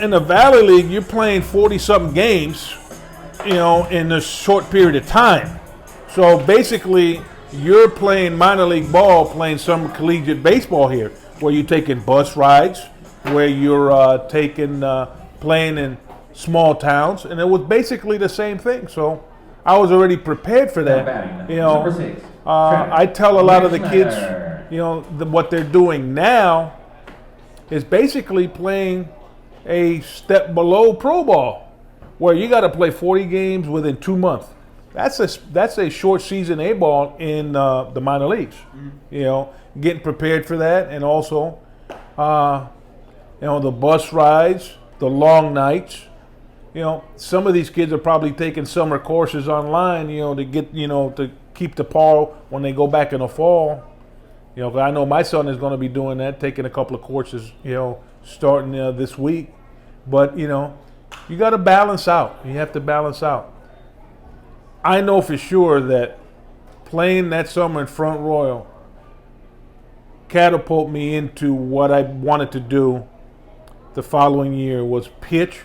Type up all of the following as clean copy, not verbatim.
in the Valley League, you're playing 40-something games, in a short period of time. So basically, you're playing minor league ball, playing some collegiate baseball here, where you're taking bus rides, where you're playing in small towns, and it was basically the same thing. So I was already prepared for that. Number 6. I tell a lot of the kids, what they're doing now is basically playing a step below pro ball, where you got to play 40 games within 2 months. That's a short season A ball in the minor leagues. Getting prepared for that, and also, the bus rides, the long nights. Some of these kids are probably taking summer courses online, to get, to keep the par when they go back in the fall. I know my son is going to be doing that, taking a couple of courses, starting this week. But, you got to balance out. You have to balance out. I know for sure that playing that summer in Front Royal catapulted me into what I wanted to do the following year, was pitch,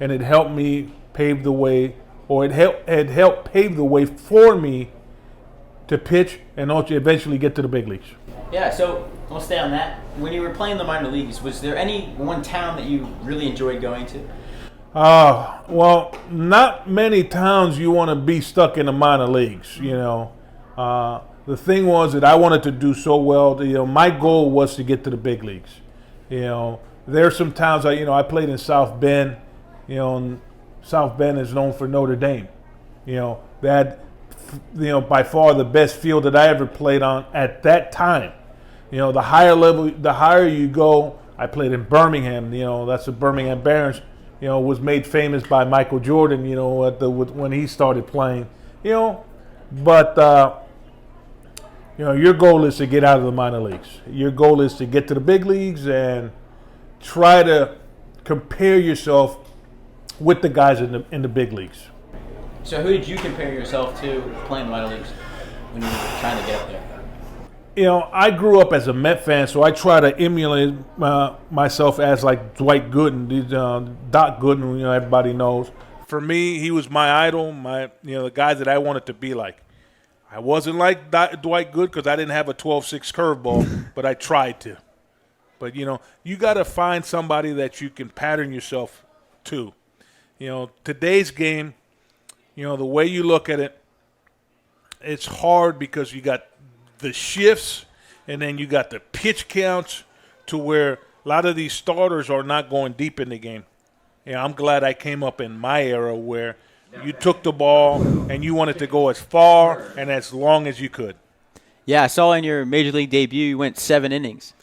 and it helped me pave the way, or it helped pave the way for me to pitch and also eventually get to the big leagues. Yeah, so we'll stay on that. When you were playing the minor leagues, was there any one town that you really enjoyed going to? Well, not many towns you want to be stuck in the minor leagues, The thing was that I wanted to do so well. My goal was to get to the big leagues. There are some towns I played in South Bend. And South Bend is known for Notre Dame. That by far the best field that I ever played on at that time. The higher level, the higher you go. I played in Birmingham. That's the Birmingham Barons. Was made famous by Michael Jordan. When he started playing. But your goal is to get out of the minor leagues. Your goal is to get to the big leagues and try to compare yourself with the guys in the big leagues. So who did you compare yourself to playing the minor leagues when you were trying to get up there? I grew up as a Met fan, so I try to emulate myself as like Dwight Gooden, Doc Gooden, everybody knows. For me, he was my idol, the guys that I wanted to be like. I wasn't like Dwight Gooden because I didn't have a 12-6 curveball, but I tried to. But, you got to find somebody that you can pattern yourself to. Today's game, the way you look at it, it's hard because you got the shifts and then you got the pitch counts to where a lot of these starters are not going deep in the game. I'm glad I came up in my era where you took the ball and you wanted to go as far and as long as you could. Yeah, I saw in your major league debut you went 7 innings.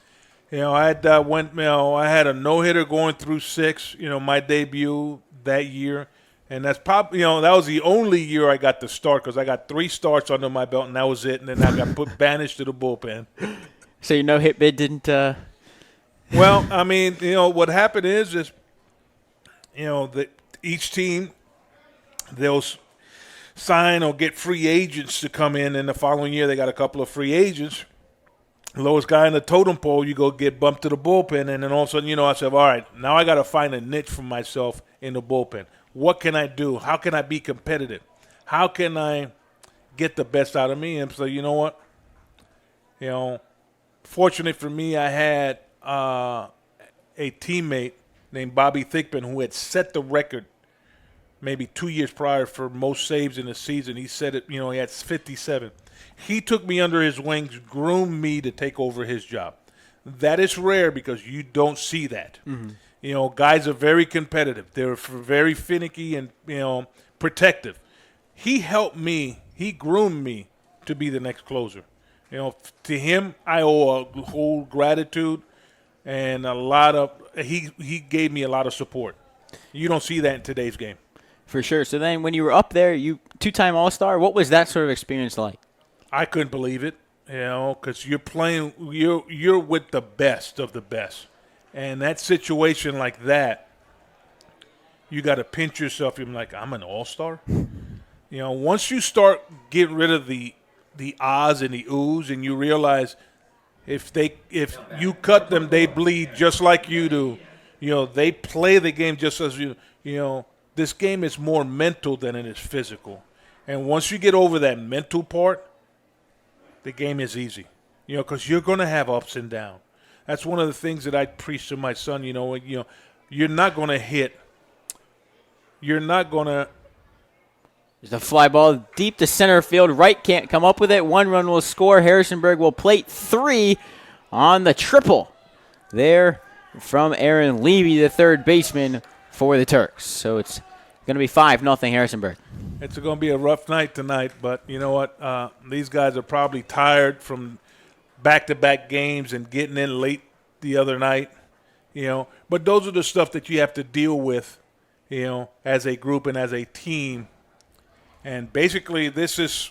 I had a no-hitter going through 6, my debut that year. And that's probably, that was the only year I got to start because I got 3 starts under my belt and that was it. And then I got banished to the bullpen. So your no-hit bid didn't Well, what happened is that each team, they'll sign or get free agents to come in. And the following year they got a couple of free agents. Lowest guy in the totem pole, you go get bumped to the bullpen. And then all of a sudden, I said, all right, now I got to find a niche for myself in the bullpen. What can I do? How can I be competitive? How can I get the best out of me? And so, you know what? Fortunate for me, I had a teammate named Bobby Thigpen who had set the record maybe 2 years prior for most saves in a season. He said it, he had 57. He took me under his wings, groomed me to take over his job. That is rare because you don't see that. Mm-hmm. Guys are very competitive. They're very finicky and, protective. He helped me. He groomed me to be the next closer. To him, I owe a whole gratitude and he gave me a lot of support. You don't see that in today's game. For sure. So then when you were up there, you 2-time All-Star, what was that sort of experience like? I couldn't believe it, because you're playing, you're with the best of the best. And that situation like that, you got to pinch yourself. You're like, I'm an all-star? Once you start getting rid of the ahs and the oohs and you realize if you cut them, they bleed just like you do. They play the game just as this game is more mental than it is physical. And once you get over that mental part, the game is easy. Because you're going to have ups and downs. That's one of the things that I preach to my son. You're not going to hit. You're not going to. There's a fly ball deep to center field. Wright can't come up with it. 1 run will score. Harrisonburg will plate 3 on the triple there from Aaron Levy, the third baseman for the Turks. So it's going to be 5-0 Harrisonburg. It's going to be a rough night tonight, but you know what? These guys are probably tired from back-to-back games and getting in late the other night. But those are the stuff that you have to deal with, as a group and as a team. And basically, this is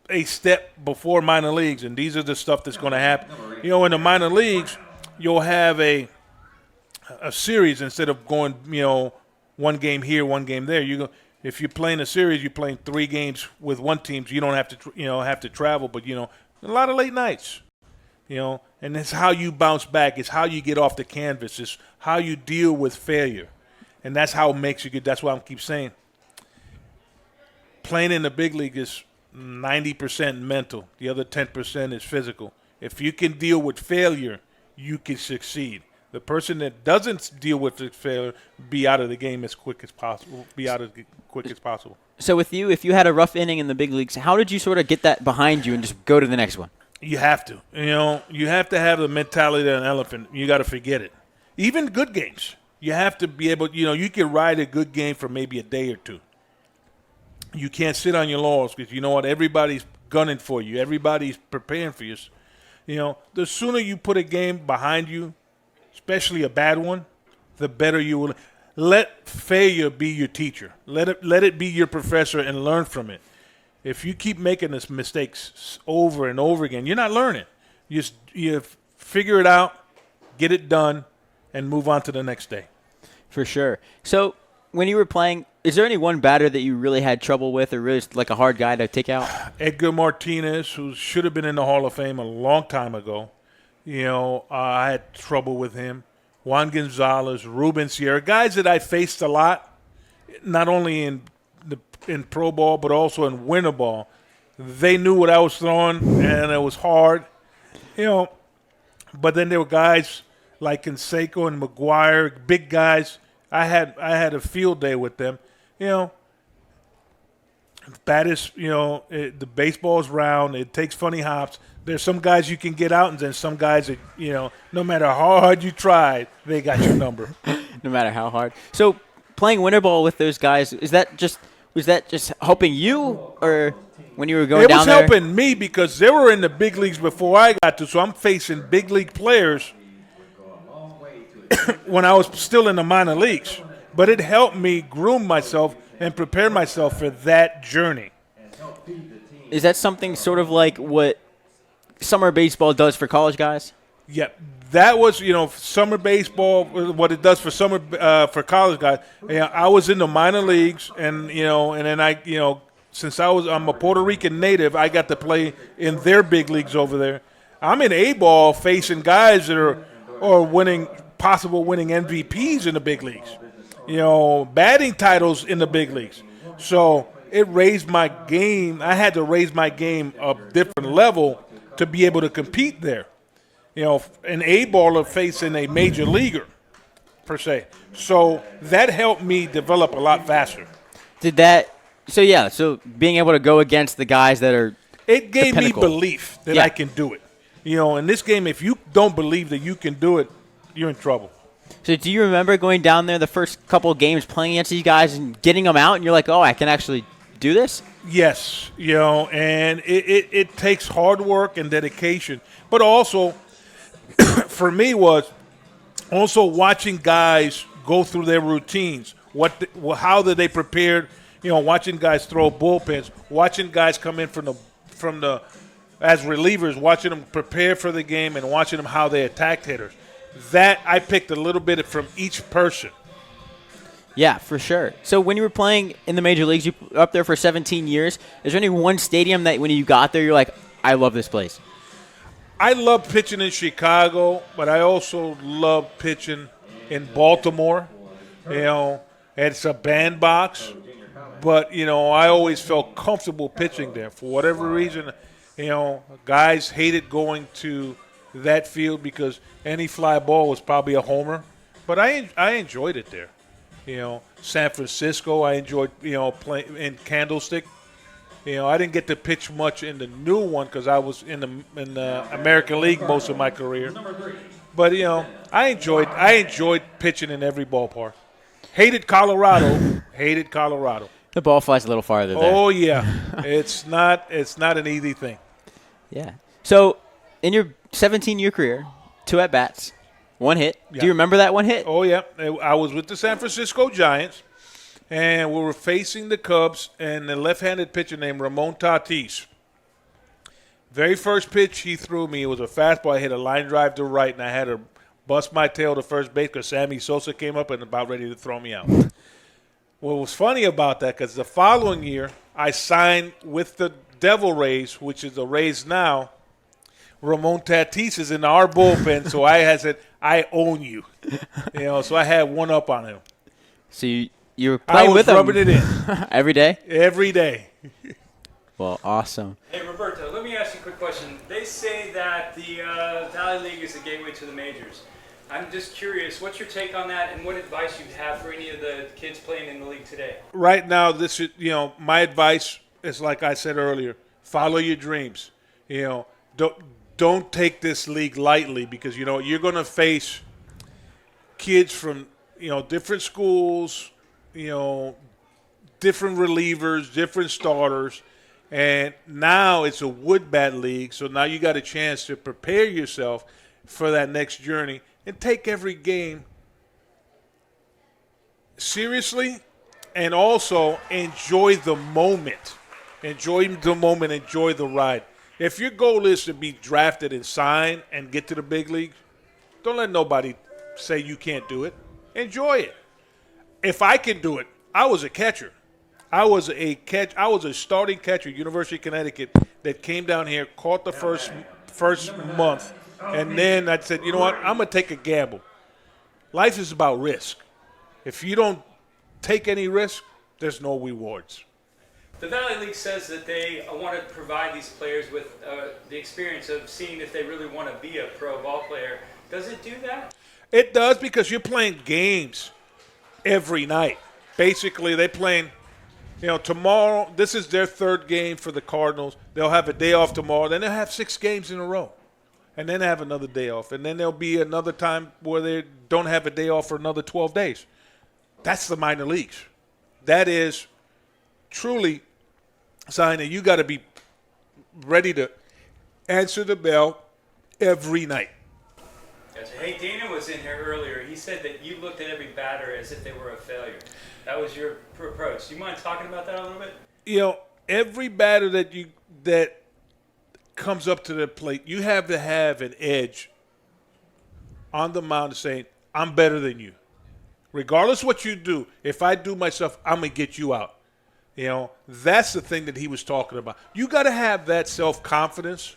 a step before minor leagues, and these are the stuff that's going to happen. In the minor leagues, you'll have a series instead of going, one game here, one game there. If you're playing a series, you're playing 3 games with one team, so you don't have to, have to travel. But a lot of late nights, and it's how you bounce back. It's how you get off the canvas. It's how you deal with failure, and that's how it makes you good. That's why I keep saying. Playing in the big league is 90% mental. The other 10% is physical. If you can deal with failure, you can succeed. The person that doesn't deal with the failure, be out of the game as quick as possible. So with you, if you had a rough inning in the big leagues, how did you sort of get that behind you and just go to the next one? You have to. You have to have the mentality of an elephant. You got to forget it. Even good games. You have to be able, you can ride a good game for maybe a day or two. You can't sit on your laurels because you know what? Everybody's gunning for you. Everybody's preparing for you. The sooner you put a game behind you, especially a bad one, the better you will. Let failure be your teacher. Let it be your professor and learn from it. If you keep making these mistakes over and over again, you're not learning. You figure it out, get it done, and move on to the next day. For sure. So when you were playing, is there any one batter that you really had trouble with or really like a hard guy to take out? Edgar Martinez, who should have been in the Hall of Fame a long time ago. I had trouble with him. Juan Gonzalez, Ruben Sierra, guys that I faced a lot, not only in pro ball but also in winter ball. They knew what I was throwing, and it was hard. But then there were guys like Canseco and McGuire, big guys. I had a field day with them. Bat is, the baseball is round. It takes funny hops. There's some guys you can get out, and then some guys that, no matter how hard you try, they got your number. No matter how hard. So playing winter ball with those guys, was that just helping you, or when you were going down there? It was helping me because they were in the big leagues before I got to, so I'm facing big league players when I was still in the minor leagues. But it helped me groom myself and prepare myself for that journey. Is that something sort of like what summer baseball does for college guys? Yeah, that was, summer baseball, what it does for for college guys. I was in the minor leagues, and then since I'm a Puerto Rican native, I got to play in their big leagues over there. I'm in A-ball facing guys that are winning MVPs in the big leagues. Batting titles in the big leagues. So it raised my game. I had to raise my game a different level to be able to compete there. An A-baller facing a major leaguer, per se. So that helped me develop a lot faster. So being able to go against the guys that are it gave me belief that I can do it. In this game, if you don't believe that you can do it, you're in trouble. So do you remember going down there the first couple of games playing against these guys and getting them out, and you're like, oh, I can actually do this? Yes, and it takes hard work and dedication. But also, for me, was also watching guys go through their routines. How did they prepare? Watching guys throw bullpens, watching guys come in from the as relievers, watching them prepare for the game and watching them how they attacked hitters. That I picked a little bit from each person. Yeah, for sure. So when you were playing in the major leagues, you were up there for 17 years. Is there any one stadium that when you got there, you're like, I love this place? I love pitching in Chicago, but I also love pitching in Baltimore. It's a bandbox. But, I always felt comfortable pitching there. For whatever reason, guys hated going to that field because any fly ball was probably a homer. But I enjoyed it there. San Francisco, I enjoyed, playing in Candlestick. I didn't get to pitch much in the new one because I was in the American League most of my career. But, I enjoyed pitching in every ballpark. Hated Colorado. The ball flies a little farther there. Oh, yeah. It's not an easy thing. Yeah. So, in your 17-year career, 2 at-bats, 1 hit. Yeah. Do you remember that 1 hit? Oh, yeah. I was with the San Francisco Giants, and we were facing the Cubs and the left-handed pitcher named Ramon Tatis. Very first pitch he threw me, it was a fastball. I hit a line drive to right, and I had to bust my tail to first base because Sammy Sosa came up and about ready to throw me out. What was funny about that, because the following year I signed with the Devil Rays, which is the Rays now. Ramon Tatis is in our bullpen, so I had said, I own you. So I had one up on him. So you were playing with him. I was rubbing it in. Every day? Every day. Well, awesome. Hey, Roberto, let me ask you a quick question. They say that the Valley League is the gateway to the majors. I'm just curious, what's your take on that, and what advice you'd have for any of the kids playing in the league today? Right now, my advice is like I said earlier: follow your dreams. Don't take this league lightly because you're going to face kids from different schools, different relievers, different starters, and now it's a wood bat league. So now you got a chance to prepare yourself for that next journey. And take every game seriously and also enjoy the moment. Enjoy the ride. If your goal is to be drafted and signed and get to the big leagues, don't let nobody say you can't do it. Enjoy it. If I can do it, I was a catcher. I was a starting catcher at University of Connecticut that came down here, caught the first month. And then I said, you know what, I'm going to take a gamble. Life is about risk. If you don't take any risk, there's no rewards. The Valley League says that they want to provide these players with the experience of seeing if they really want to be a pro ball player. Does it do that? It does because you're playing games every night. Basically, they're playing, tomorrow, this is their 3rd game for the Cardinals. They'll have a day off tomorrow. Then they'll have 6 games in a row. And then have another day off. And then there'll be another time where they don't have a day off for another 12 days. That's the minor leagues. That is truly a sign that you got to be ready to answer the bell every night. Gotcha. Hey, Dana was in here earlier. He said that you looked at every batter as if they were a failure. That was your approach. Do you mind talking about that a little bit? Every batter that comes up to the plate, you have to have an edge on the mound saying, I'm better than you. Regardless what you do, if I do myself, I'm going to get you out. That's the thing that he was talking about. You got to have that self-confidence,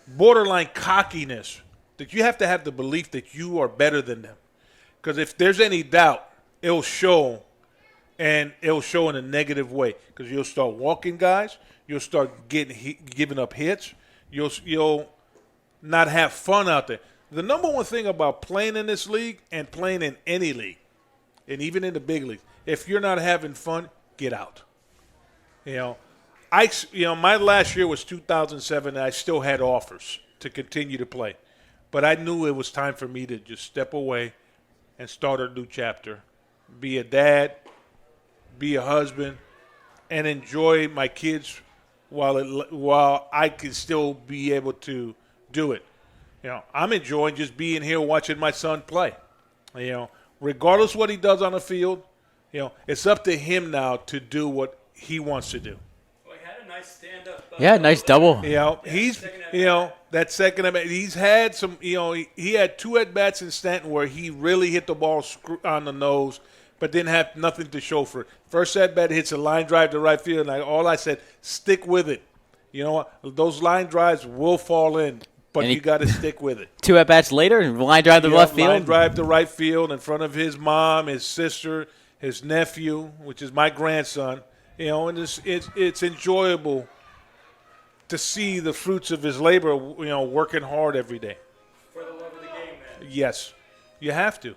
borderline cockiness, that you have to have the belief that you are better than them. Because if there's any doubt, it'll show, and it'll show in a negative way. Because you'll start walking guys. You'll start giving up hits. You'll not have fun out there. The number one thing about playing in this league and playing in any league, and even in the big league, if you're not having fun, get out. My last year was 2007, and I still had offers to continue to play. But I knew it was time for me to just step away and start a new chapter, be a dad, be a husband, and enjoy my kids while I can still be able to do it. I'm enjoying just being here watching my son play. Regardless what he does on the field, it's up to him now to do what he wants to do. Well, he had a nice stand-up. Nice double. He's that second at bat. He's had some. He had 2 at bats in Stanton where he really hit the ball on the nose, but didn't have nothing to show for it. First at bat hits a line drive to right field, and all I said, stick with it. Those line drives will fall in. but And you got to stick with it. 2 at-bats later, line drive to left field. Line drive to right field in front of his mom, his sister, his nephew, which is my grandson. And it's enjoyable to see the fruits of his labor, working hard every day. For the love of the game, man. Yes, you have to.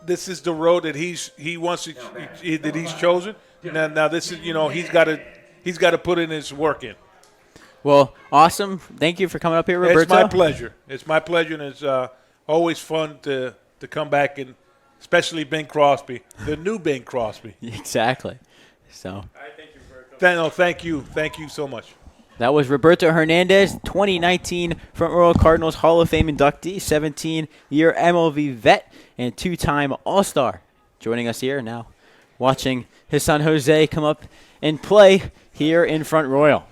This is the road that he's chosen. Now this is he's got to put in his work in. Well, awesome. Thank you for coming up here, Roberto. It's my pleasure. It's my pleasure, and it's always fun to come back, and especially Ben Crosby, the new Ben Crosby. Exactly. So. All right, thank you, Roberto. Thank you. Thank you so much. That was Roberto Hernandez, 2019 Front Royal Cardinals Hall of Fame inductee, 17-year MLB vet, and 2-time All-Star. Joining us here now, watching his son Jose come up and play here in Front Royal.